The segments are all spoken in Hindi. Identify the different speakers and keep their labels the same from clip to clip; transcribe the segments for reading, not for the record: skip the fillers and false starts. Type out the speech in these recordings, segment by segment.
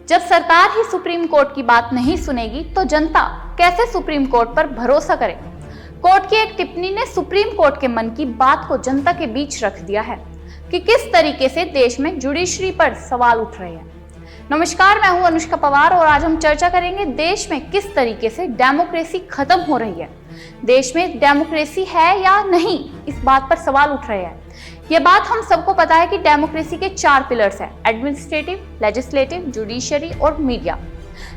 Speaker 1: जब सरकार ही सुप्रीम कोर्ट की बात नहीं सुनेगी तो जनता कैसे सुप्रीम कोर्ट पर भरोसा करे। कोर्ट की एक टिप्पणी ने सुप्रीम कोर्ट के मन की बात को जनता के बीच रख दिया है कि किस तरीके से देश में जुडिशरी पर सवाल उठ रहे हैं। नमस्कार, मैं हूं अनुष्का पवार और आज हम चर्चा करेंगे देश में किस तरीके से डेमोक्रेसी खत्म हो रही है। देश में डेमोक्रेसी है या नहीं, इस बात पर सवाल उठ रहे हैं। ये बात हम सबको पता है कि डेमोक्रेसी के 4 पिलर्स हैं: एडमिनिस्ट्रेटिव, लेजिस्लेटिव, जुडिशरी और मीडिया।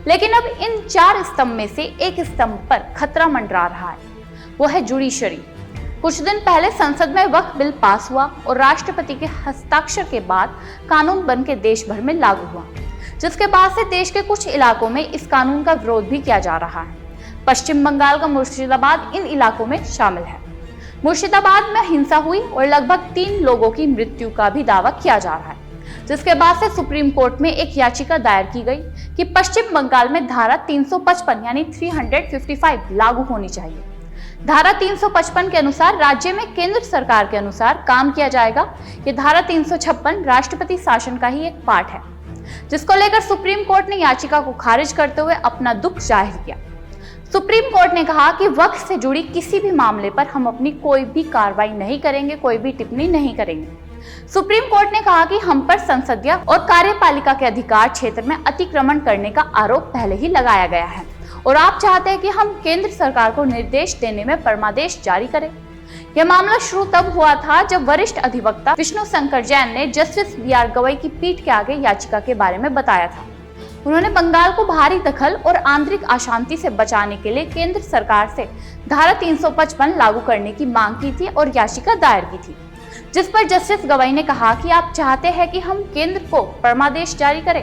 Speaker 1: लेकिन अब इन 4 स्तंभ में से एक स्तंभ पर खतरा मंडरा रहा है, वो है जुडिशरी। कुछ दिन पहले संसद में वक्फ बिल पास हुआ और राष्ट्रपति के हस्ताक्षर के बाद कानून बन के देश भर में लागू हुआ, जिसके बाद से देश के कुछ इलाकों में इस कानून का विरोध भी किया जा रहा है। पश्चिम बंगाल का मुर्शिदाबाद इन इलाकों में शामिल है। मुर्शिदाबाद में हिंसा हुई और लगभग 3 लोगों की मृत्यु का भी दावा किया जा रहा है, जिसके बाद से सुप्रीम कोर्ट में एक याचिका दायर की गई कि पश्चिम बंगाल में धारा 355 यानी 355 लागू होनी चाहिए। धारा 355 के अनुसार राज्य में केंद्र सरकार के अनुसार काम किया जाएगा। ये धारा 356 राष्ट्रपति शासन का ही एक पार्ट है, जिसको लेकर सुप्रीम कोर्ट ने याचिका को खारिज करते हुए अपना दुख जाहिर किया। सुप्रीम कोर्ट ने कहा कि वक्फ से जुड़ी किसी भी मामले पर हम अपनी कोई भी कार्रवाई नहीं करेंगे, कोई भी टिप्पणी नहीं करेंगे। सुप्रीम कोर्ट ने कहा कि हम पर संसदीय और कार्यपालिका के अधिकार क्षेत्र में अतिक्रमण करने का आरोप पहले ही लगाया गया है और आप चाहते हैं कि हम केंद्र सरकार को निर्देश देने में परमादेश जारी करें। यह मामला शुरू तब हुआ था जब वरिष्ठ अधिवक्ता विष्णु शंकर जैन ने जस्टिस BR गवई की पीठ के आगे याचिका के बारे में बताया था। उन्होंने बंगाल को भारी दखल और आंतरिक अशांति से बचाने के लिए केंद्र सरकार से धारा 355 लागू करने की मांग की थी और याचिका दायर की थी, जिस पर जस्टिस गवई ने कहा कि आप चाहते हैं कि हम केंद्र को परमादेश जारी करें।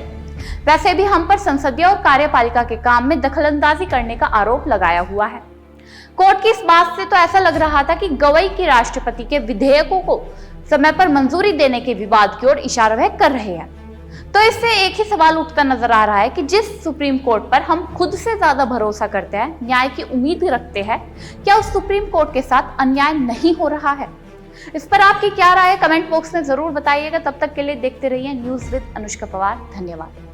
Speaker 1: वैसे भी हम पर संसदीय और कार्यपालिका के काम में दखलंदाजी करने का आरोप लगाया हुआ है। कोर्ट की इस बात से तो ऐसा लग रहा था कि गवई की राष्ट्रपति के विधेयकों को समय पर मंजूरी देने के विवाद की ओर इशारा वह कर रहे हैं। तो इससे एक ही सवाल उठता नजर आ रहा है कि जिस सुप्रीम कोर्ट पर हम खुद से ज्यादा भरोसा करते हैं, न्याय की उम्मीद रखते हैं, क्या उस सुप्रीम कोर्ट के साथ अन्याय नहीं हो रहा है? इस पर आपकी क्या राय है? कमेंट बॉक्स में जरूर बताइएगा। तब तक के लिए देखते रहिए न्यूज विद अनुष्का पवार। धन्यवाद।